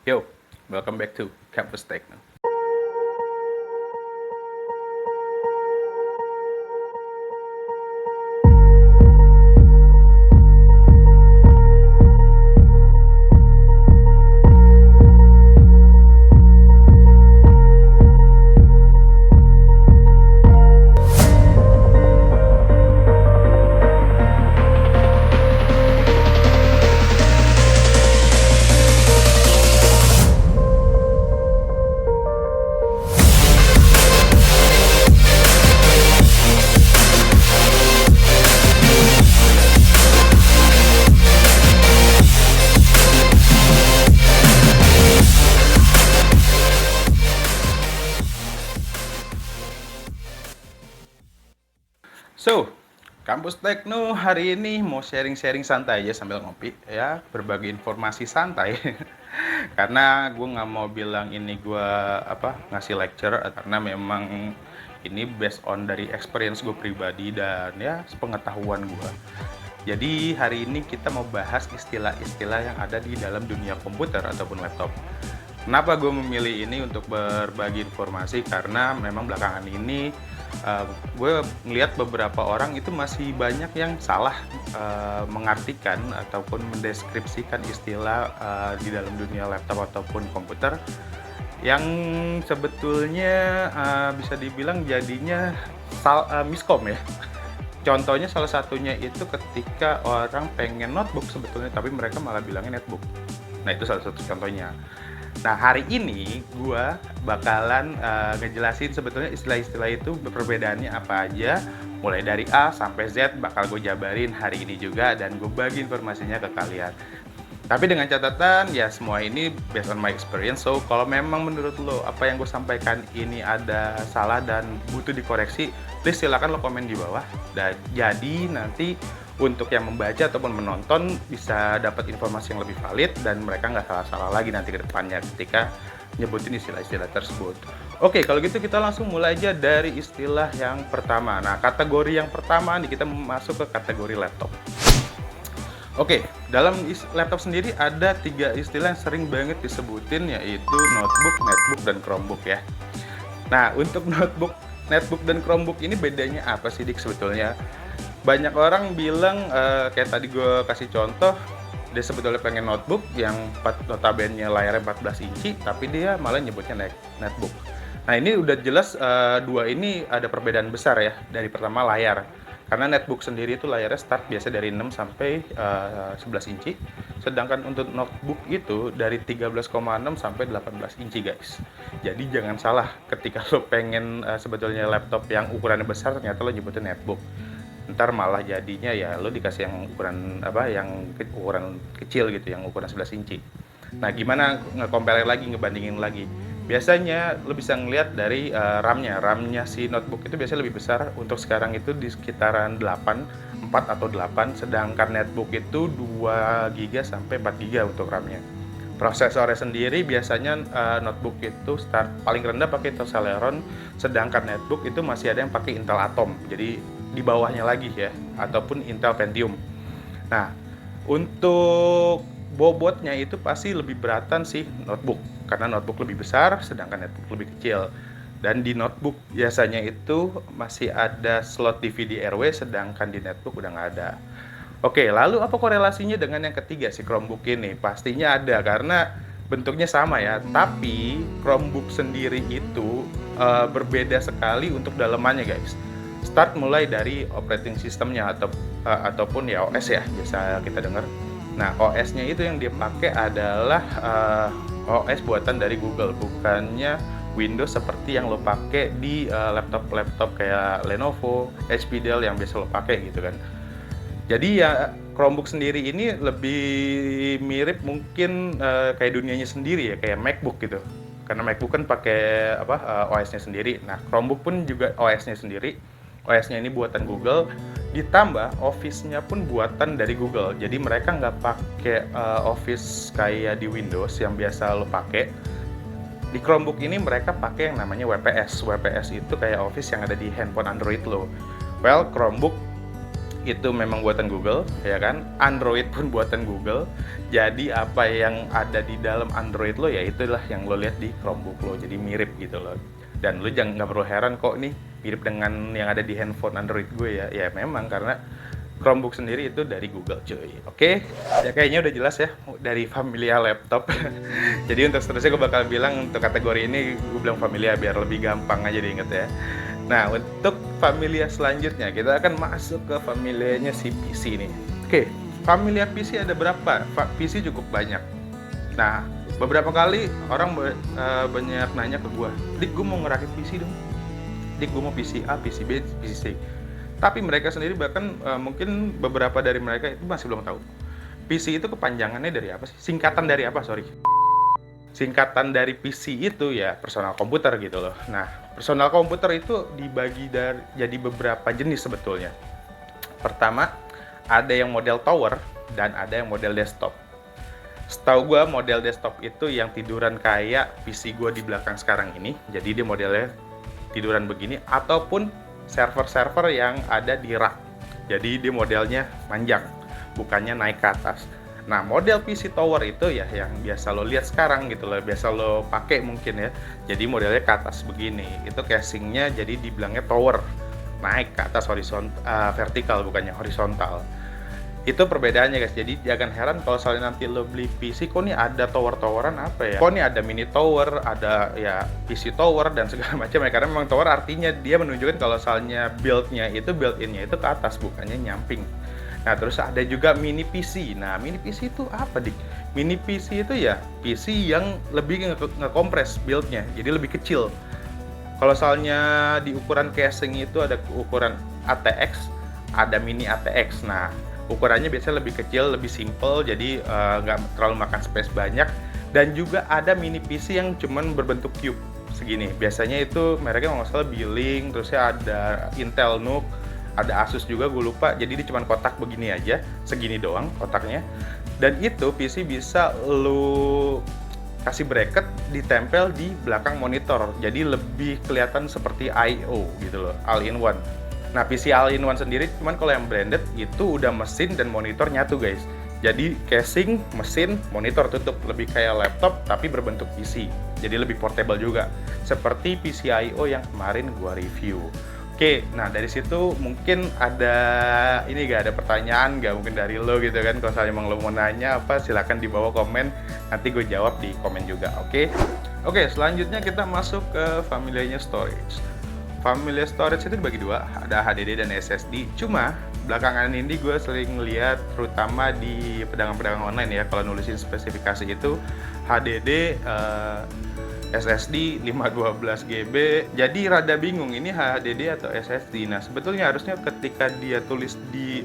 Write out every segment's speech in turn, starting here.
Yo, welcome back to Campus Techno. So, Kampus Tekno hari ini mau sharing-sharing santai aja sambil ngopi ya, berbagi informasi santai. Karena gue nggak mau bilang ini gue ngasih lecture, karena memang ini based on dari experience gue pribadi dan ya sepengetahuan gue. Jadi hari ini kita mau bahas istilah-istilah yang ada di dalam dunia komputer ataupun laptop. Kenapa gue memilih ini untuk berbagi informasi? Karena memang belakangan ini gue ngelihat beberapa orang itu masih banyak yang salah mengartikan ataupun mendeskripsikan istilah di dalam dunia laptop ataupun komputer yang sebetulnya bisa dibilang jadinya miskom ya. Contohnya salah satunya itu ketika orang pengen notebook sebetulnya tapi mereka malah bilangnya netbook. Nah itu salah satu contohnya. Nah hari ini gue bakalan ngejelasin sebetulnya istilah-istilah itu perbedaannya apa aja, mulai dari A sampai Z bakal gue jabarin hari ini juga dan gue bagi informasinya ke kalian. Tapi dengan catatan ya semua ini based on my experience. So kalau memang menurut lo apa yang gue sampaikan ini ada salah dan butuh dikoreksi, please silakan lo komen di bawah. Dan jadi nanti untuk yang membaca ataupun menonton bisa dapat informasi yang lebih valid dan mereka nggak salah-salah lagi nanti ke depannya ketika nyebutin istilah-istilah tersebut. Oke, kalau gitu kita langsung mulai aja dari istilah yang pertama. Nah, kategori yang pertama nih kita masuk ke kategori laptop. Oke, dalam laptop sendiri ada 3 istilah yang sering banget disebutin, yaitu notebook, netbook, dan Chromebook ya. Nah, untuk notebook, netbook, dan Chromebook ini bedanya apa sih Dik sebetulnya? Banyak orang bilang, kayak tadi gue kasih contoh, dia sebetulnya pengen notebook yang notabene layarnya 14 inci, tapi dia malah nyebutnya netbook. Nah, ini udah jelas dua ini ada perbedaan besar ya, dari pertama layar. Karena netbook sendiri itu layarnya start biasa dari 6 sampai 11 inci. Sedangkan untuk notebook itu dari 13,6 sampai 18 inci guys. Jadi jangan salah ketika lo pengen sebetulnya laptop yang ukurannya besar ternyata lo nyebutnya netbook. Ntar malah jadinya ya lo dikasih yang ukuran kecil gitu, yang ukuran 11 inci. Nah gimana nge-compare lagi, ngebandingin lagi? Biasanya lo bisa ngelihat dari RAM-nya si notebook itu biasanya lebih besar. Untuk sekarang itu di sekitaran 4 atau 8, sedangkan netbook itu 2 GB sampai 4 GB untuk RAM-nya. Prosesornya sendiri biasanya notebook itu start paling rendah pakai Intel Celeron, sedangkan netbook itu masih ada yang pakai Intel Atom. Jadi di bawahnya lagi ya, ataupun Intel Pentium. Nah, untuk bobotnya itu pasti lebih beratan sih notebook, karena notebook lebih besar sedangkan netbook lebih kecil. Dan di notebook biasanya itu masih ada slot DVD RW, sedangkan di netbook udah nggak ada. Oke, lalu apa korelasinya dengan yang ketiga si Chromebook ini? Pastinya ada, karena bentuknya sama ya, tapi Chromebook sendiri itu berbeda sekali untuk dalemannya guys. Start mulai dari operating systemnya ataupun ya OS ya, biasa kita dengar. Nah, OS-nya itu yang dia pakai adalah OS buatan dari Google, bukannya Windows seperti yang lo pakai di laptop-laptop kayak Lenovo, HP, Dell yang biasa lo pakai gitu kan. Jadi ya Chromebook sendiri ini lebih mirip mungkin kayak dunianya sendiri ya, kayak MacBook gitu. Karena MacBook kan pakai OS-nya sendiri. Nah, Chromebook pun juga OS-nya sendiri. OS-nya ini buatan Google, ditambah Office-nya pun buatan dari Google. Jadi mereka nggak pakai Office kayak di Windows yang biasa lo pakai. Di Chromebook ini mereka pakai yang namanya WPS. WPS itu kayak Office yang ada di handphone Android lo. Well, Chromebook itu memang buatan Google, ya kan? Android pun buatan Google. Jadi apa yang ada di dalam Android lo ya itulah yang lo lihat di Chromebook lo. Jadi mirip gitu loh. Dan lo jangan nggak perlu heran kok nih mirip dengan yang ada di handphone Android gue ya. Ya memang karena Chromebook sendiri itu dari Google cuy. Oke, ya kayaknya udah jelas ya dari Familia laptop. Jadi untuk seterusnya gue bakal bilang untuk kategori ini gue bilang Familia biar lebih gampang aja diinget ya. Nah, untuk Familia selanjutnya kita akan masuk ke familianya si PC nih. Oke, Familia PC ada berapa? PC cukup banyak. Nah, beberapa kali orang banyak nanya ke gue, Dik, gue mau ngerakit PC dong. Dik, gue mau PC A, PC B, PC C. Tapi mereka sendiri bahkan mungkin beberapa dari mereka itu masih belum tahu. PC itu kepanjangannya dari apa sih? Singkatan dari apa, sorry. Singkatan dari PC itu ya personal komputer gitu loh. Nah, personal komputer itu dibagi jadi beberapa jenis sebetulnya. Pertama, ada yang model tower dan ada yang model desktop. Setahu gue model desktop itu yang tiduran kayak PC gue di belakang sekarang ini. Jadi dia modelnya tiduran begini ataupun server-server yang ada di rak. Jadi dia modelnya manjang, bukannya naik ke atas. Nah, model PC tower itu ya yang biasa lo lihat sekarang gitu loh, biasa lo pakai mungkin ya. Jadi modelnya ke atas begini. Itu casingnya jadi dibilangnya tower, naik ke atas vertikal bukannya horizontal. Itu perbedaannya guys. Jadi jangan heran kalau soalnya nanti lo beli PC kok nih ada tower-toweran apa ya? Kok nih ada mini tower, ada ya PC tower dan segala macam ya. Karena memang tower artinya dia menunjukkan kalau soalnya build-nya itu built-in-nya itu ke atas bukannya nyamping. Nah, terus ada juga mini PC. Nah, mini PC itu apa, Dik? Mini PC itu ya PC yang lebih nge-kompres build-nya, jadi lebih kecil. Kalau soalnya di ukuran casing itu ada ukuran ATX, ada mini ATX. Nah, ukurannya biasanya lebih kecil, lebih simple, jadi nggak terlalu makan space banyak. Dan juga ada mini PC yang cuman berbentuk cube segini. Biasanya itu mereknya nggak salah Billing, terusnya ada Intel NUC, ada Asus juga gue lupa. Jadi dia cuman kotak begini aja, segini doang kotaknya. Dan itu PC bisa lu kasih bracket ditempel di belakang monitor. Jadi lebih kelihatan seperti I/O gitu loh, all-in-one. Nah, PC all-in-one sendiri cuman kalau yang branded itu udah mesin dan monitor nyatu guys. Jadi casing, mesin, monitor tutup, lebih kayak laptop tapi berbentuk PC. Jadi lebih portable juga. Seperti PC I/O yang kemarin gua review. Oke, nah dari situ mungkin ada ada pertanyaan nggak mungkin dari lo gitu kan. Kalau misalnya emang lo mau nanya apa silakan di bawah komen, nanti gue jawab di komen juga. Oke, selanjutnya kita masuk ke familianya storage. Familia storage itu dibagi dua, ada HDD dan SSD. Cuma belakangan ini gue sering lihat terutama di pedagang-pedagang online ya, kalau nulisin spesifikasi itu HDD SSD 512 GB. Jadi rada bingung ini HDD atau SSD. Nah, sebetulnya harusnya ketika dia tulis di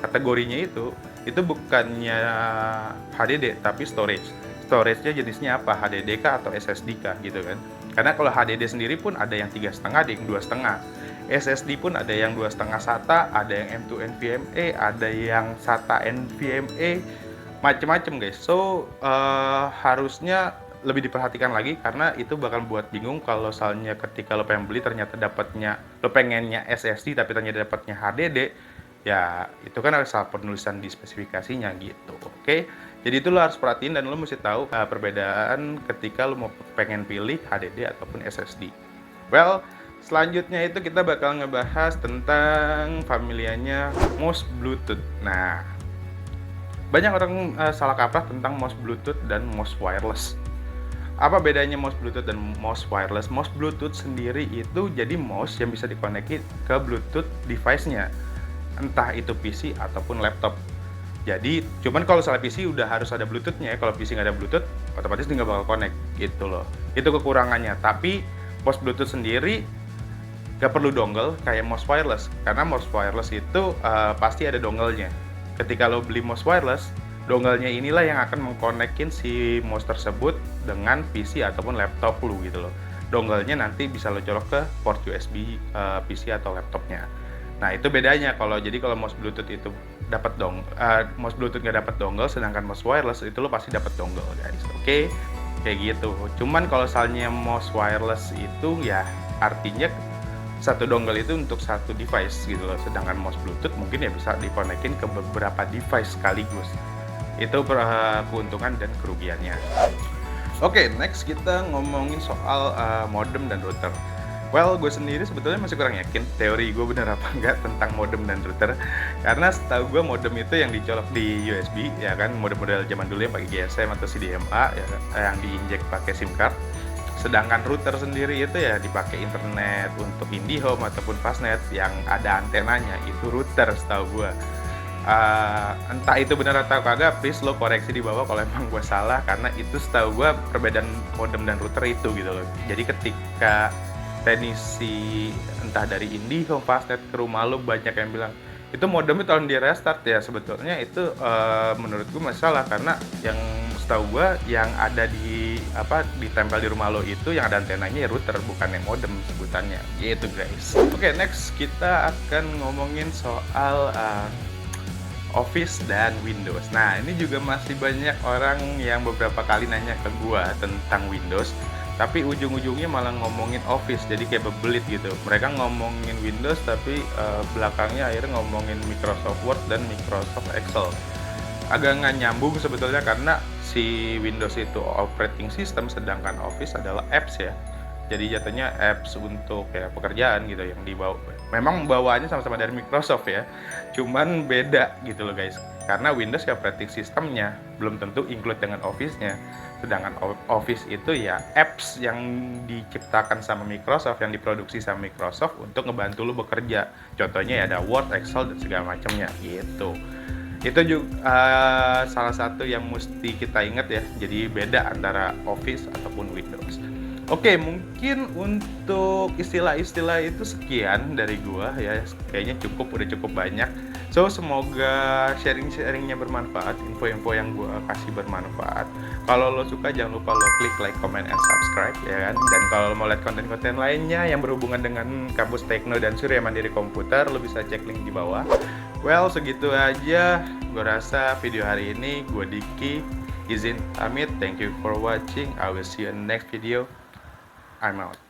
kategorinya itu bukannya HDD tapi storage. Storage-nya jenisnya apa? HDD kah atau SSD kah gitu kan? Karena kalau HDD sendiri pun ada yang 3,5, ada yang 2,5. SSD pun ada yang 2,5 SATA, ada yang M2 NVMe, ada yang SATA NVMe, macem-macem guys. So harusnya lebih diperhatikan lagi karena itu bakal buat bingung kalau misalnya ketika lo pengen beli ternyata lo pengennya SSD tapi ternyata dapatnya HDD, ya itu kan harus salah penulisan di spesifikasinya gitu. Oke, jadi itu lo harus perhatiin dan lo mesti tahu perbedaan ketika lo mau pengen pilih HDD ataupun SSD. Well, selanjutnya itu kita bakal ngebahas tentang familianya mouse Bluetooth. Nah, banyak orang salah kaprah tentang mouse Bluetooth dan mouse wireless. Apa bedanya mouse Bluetooth dan mouse wireless? Mouse Bluetooth sendiri itu jadi mouse yang bisa dikoneksi ke Bluetooth device-nya, entah itu PC ataupun laptop. Jadi, cuman kalau salah PC udah harus ada Bluetooth-nya ya. Kalau PC nggak ada Bluetooth, otomatis dia nggak bakal connect gitu loh. Itu kekurangannya. Tapi mouse Bluetooth sendiri nggak perlu dongle kayak mouse wireless, karena mouse wireless itu pasti ada dongle-nya. Ketika lo beli mouse wireless, dongle-nya inilah yang akan mengkonekin si mouse tersebut dengan PC ataupun laptop lu gitu loh. Dongle-nya nanti bisa lo colok ke port USB PC atau laptopnya. Nah, itu bedanya. Kalau mouse Bluetooth itu dapat mouse Bluetooth nggak dapat dongle, sedangkan mouse wireless itu lo pasti dapat dongle guys. Oke, kayak gitu. Cuman kalau misalnya mouse wireless itu ya artinya satu dongle itu untuk satu device gitu loh, sedangkan mouse Bluetooth mungkin ya bisa dikonekin ke beberapa device sekaligus. Itu keuntungan dan kerugiannya. Oke, next kita ngomongin soal modem dan router. Well, gue sendiri sebetulnya masih kurang yakin teori gue benar apa enggak tentang modem dan router. Karena setahu gue modem itu yang dicolok di USB, ya kan, modem-model zaman dulu yang pakai GSM atau CDMA, ya, yang diinjek pakai SIM card. Sedangkan router sendiri itu ya dipakai internet untuk IndiHome ataupun Fastnet yang ada antenanya, itu router setahu gue. Entah itu benar atau kagak, please lo koreksi di bawah kalau emang gue salah, karena itu setahu gue perbedaan modem dan router itu gitu loh. Jadi ketika teknisi entah dari IndiHome, Fastnet ke rumah lo, banyak yang bilang itu modemnya tolong di restart, ya sebetulnya itu menurut gue masalah, karena yang setahu gue yang ada ditempel di rumah lo itu yang ada antenanya ya router, bukan yang modem sebutannya gitu guys. Oke, next kita akan ngomongin soal Office dan Windows. Nah, ini juga masih banyak orang yang beberapa kali nanya ke gua tentang Windows, tapi ujung-ujungnya malah ngomongin Office, jadi kayak bebelit gitu. Mereka ngomongin Windows, tapi belakangnya akhirnya ngomongin Microsoft Word dan Microsoft Excel. Agak nggak nyambung sebetulnya, karena si Windows itu operating system, sedangkan Office adalah apps ya. Jadi jatuhnya apps untuk ya pekerjaan gitu yang dibawa. Memang bawaannya sama-sama dari Microsoft ya, cuman beda gitu loh guys. Karena Windows ya operating sistemnya belum tentu include dengan Office-nya. Sedangkan Office itu ya apps yang diciptakan sama Microsoft, yang diproduksi sama Microsoft untuk ngebantu lo bekerja. Contohnya ya ada Word, Excel dan segala macamnya gitu. Itu juga salah satu yang mesti kita ingat ya. Jadi beda antara Office ataupun Windows. Oke, mungkin untuk istilah-istilah itu sekian dari gua ya. Kayaknya udah cukup banyak. So, semoga sharing-sharingnya bermanfaat, info-info yang gua kasih bermanfaat. Kalau lo suka, jangan lupa lo klik like, comment, and subscribe ya kan. Dan kalau lo mau lihat konten-konten lainnya yang berhubungan dengan kampus Tekno dan Surya Mandiri Komputer, lo bisa cek link di bawah. Well, segitu aja. Gue rasa video hari ini gue Diki izin pamit. Thank you for watching. I will see you in the next video. I'm out.